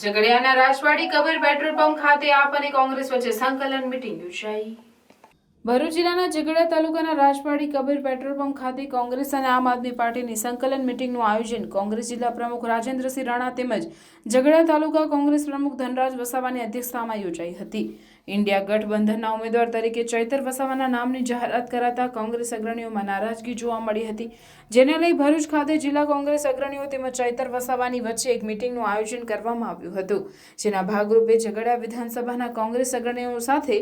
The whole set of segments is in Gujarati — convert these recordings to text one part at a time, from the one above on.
ઝઘડિયાના રાજવાડી કબીર પેટ્રોલ પંપ ખાતે આપ અને કોંગ્રેસ વચ્ચે સંકલન મીટિંગ યોજાઈ। ભરૂચ જિલ્લાના ઝઘડિયા તાલુકાના રાજવાડી કબીર પેટ્રોલ પંપ ખાતે કોંગ્રેસ અને આમ આદમી પાર્ટીની સંકલન મીટિંગનું આયોજન કોંગ્રેસ જિલ્લા પ્રમુખ રાજેન્દ્રસિંહ રાણા તેમજ ઝઘડિયા તાલુકા કોંગ્રેસ પ્રમુખ ધનરાજ વસાવાની અધ્યક્ષતામાં યોજાઈ હતી। ઇન્ડિયા ગઠબંધનના ઉમેદવાર તરીકે ચૈતર વસાવાના નામની જાહેરાત કરાતા કોંગ્રેસ અગ્રણીઓમાં નારાજગી જોવા મળી હતી, જેને લઈ ભરૂચ ખાતે જિલ્લા કોંગ્રેસ અગ્રણીઓ તેમજ ચૈતર વસાવાની વચ્ચે એક મીટિંગનું આયોજન કરવામાં આવ્યું હતું, જેના ભાગરૂપે ઝઘડિયા વિધાનસભાના કોંગ્રેસ અગ્રણીઓ સાથે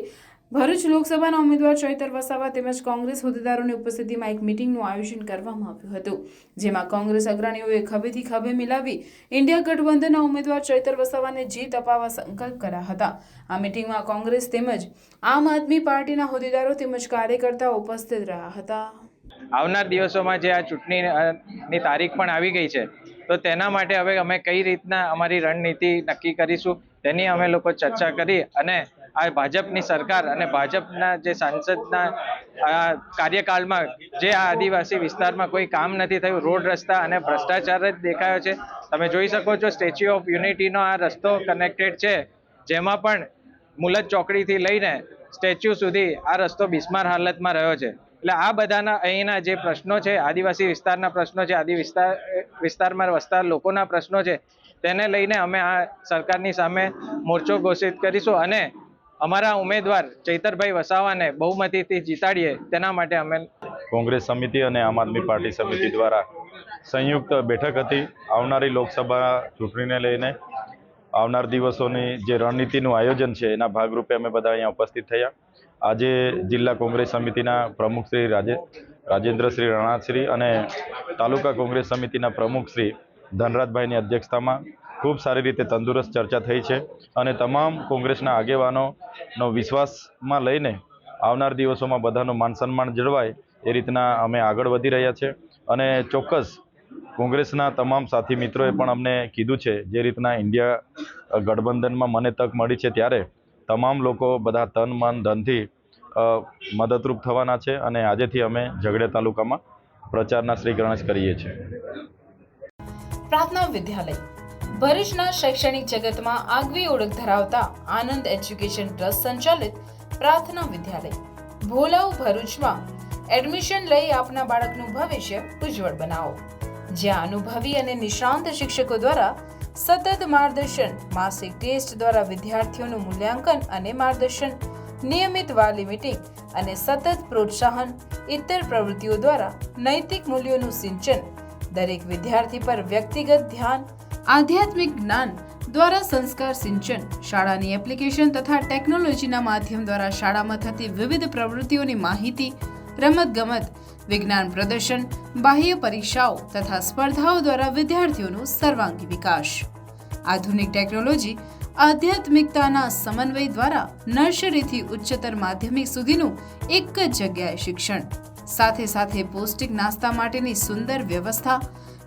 ભરૂચ લોકસભાના ઉમેદવાર ચૈતર વસાવા તેમજ કોંગ્રેસ હોદ્દેદારોની ઉપસ્થિતિમાં એક મીટિંગનું આયોજન કરવામાં આવ્યું હતું, જેમાં કોંગ્રેસ અગ્રણીઓએ ખભેથી ખભે મિલાવી ઇન્ડિયા ગઠબંધનના ઉમેદવાર ચૈતર વસાવાને જીત અપાવવા સંકલ્પ કર્યા હતા। આ મીટિંગમાં કોંગ્રેસ તેમજ આમ આદમી પાર્ટીના હોદ્દેદારો તેમજ કાર્યકર્તાઓ ઉપસ્થિત રહ્યા હતા। આવનાર દિવસોમાં જે આ ચૂંટણીની તારીખ પણ આવી ગઈ છે, તો તેના માટે હવે અમે કઈ રીતના અમારી રણનીતિ નક્કી કરીશું તેની અમે લોકો ચર્ચા કરી અને આ ભાજપની સરકાર અને ભાજપના જે સાંસદના કાર્યકાળમાં જે આ આદિવાસી વિસ્તારમાં કોઈ કામ નથી થયું, રોડ રસ્તા અને ભ્રષ્ટાચાર જ દેખાયો છે। તમે જોઈ શકો છો સ્ટેચ્યુ ઓફ યુનિટીનો આ રસ્તો કનેક્ટેડ છે, જેમાં પણ મુલત ચોકડીથી લઈને સ્ટેચ્યુ સુધી આ રસ્તો બિસ્માર હાલતમાં રહ્યો છે। એટલે આ બધાના અહીંના જે પ્રશ્નો છે, આદિવાસી વિસ્તારના પ્રશ્નો છે, વિસ્તારમાં વસતા લોકોના પ્રશ્નો છે, તેને લઈને અમે આ સરકારની સામે મોરચો ઘોષિત કરીશું અને અમારા ઉમેદવાર ચૈતરભાઈ વસાવાને બહુમતીથી જીતાડીએ તેના માટે અમે કોંગ્રેસ સમિતિ અને આમ આદમી પાર્ટી સમિતિ દ્વારા સંયુક્ત બેઠક હતી। આવનારી લોકસભા ચૂંટણીને લઈને આવનાર દિવસોની જે રણનીતિનું આયોજન છે એના ભાગરૂપે અમે બધા અહીંયા ઉપસ્થિત થયા। આજે જિલ્લા કોંગ્રેસ સમિતિના પ્રમુખ શ્રી રાજેન્દ્રશ્રી રાણાશ્રી અને તાલુકા કોંગ્રેસ સમિતિના પ્રમુખ શ્રી ધનરાજભાઈની અધ્યક્ષતામાં ખૂબ સારી રીતે તંદુરસ્ત ચર્ચા થઈ છે અને તમામ કોંગ્રેસના આગેવાનોનો વિશ્વાસમાં લઈને આવનાર દિવસોમાં બધાનું માન સન્માન જળવાય એ રીતના અમે આગળ વધી રહ્યા છે અને ચોક્કસ કોંગ્રેસના તમામ સાથી મિત્રોએ પણ અમને કીધું છે જે રીતના ઇન્ડિયા ગઠબંધનમાં મને તક મળી છે ત્યારે તમામ લોકો બધા તન મન ધનથી મદદરૂપ થવાના છે અને આજેથી અમે ઝઘડિયા તાલુકામાં પ્રચારના શ્રી ગણેશ કરીએ છીએ। પ્રાર્થના વિદ્યાલય ભરૂચના શૈક્ષણિક જગતમાં આગવી ઓળખ ધરાવતા આનંદ એજ્યુકેશન ટ્રસ્ટ સંચાલિત પ્રાર્થના વિદ્યાલય ભોલાવ ભરૂચમાં એડમિશન લઈ આપના બાળકનું ભવિષ્ય ઉજ્જવળ બનાવો, જ્યાં અનુભવી અને નિષ્ણાંત શિક્ષકો દ્વારા સતત માર્ગદર્શન, માસિક ટેસ્ટ દ્વારા વિદ્યાર્થીઓનું મૂલ્યાંકન અને માર્ગદર્શન, નિયમિત વાલી મીટિંગ અને સતત પ્રોત્સાહન, ઇતર પ્રવૃત્તિઓ દ્વારા નૈતિક મૂલ્યોનું સિંચન, દરેક વિદ્યાર્થી પર વ્યક્તિગત ધ્યાન, આધ્યાત્મિક જ્ઞાન દ્વારા સંસ્કાર સિંચન, શાળાની એપ્લિકેશન તથા ટેકનોલોજીના માધ્યમ દ્વારા શાળામાં થતી વિવિધ પ્રવૃત્તિઓની માહિતી, રમતગમત, વિજ્ઞાન પ્રદર્શન, બાહ્ય પરીક્ષાઓ તથા સ્પર્ધાઓ દ્વારા વિદ્યાર્થીઓનો સર્વાંગી વિકાસ, આધુનિક ટેકનોલોજી, આધ્યાત્મિકતાના સમન્વય દ્વારા નર્સરીથી ઉચ્ચતર માધ્યમિક સુધીનું એક જ જગ્યાએ શિક્ષણ, સાથે સાથે પૌષ્ટિક નાસ્તા માટેની સુંદર વ્યવસ્થા,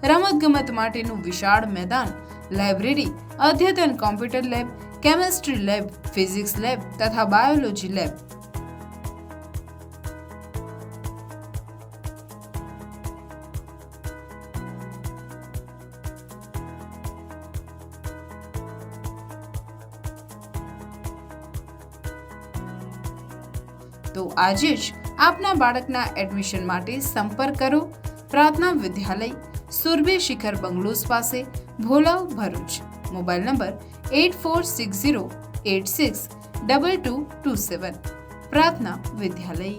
રમતગમત માટેનું વિશાળ મેદાન, લાઇબ્રેરી, અદ્યતન computer lab, chemistry lab, physics lab તથા બાયોલોજી લેબ, તો આજે જ આપના બાળકના એડમિશન માટે સંપર્ક કરો પ્રાર્થના વિદ્યાલય, સુરભી શિખર બંગલોઝ પાસે, ભોલાવ, ભરૂચ। Mobile number 8460862227। પ્રાર્થના વિદ્યાલય।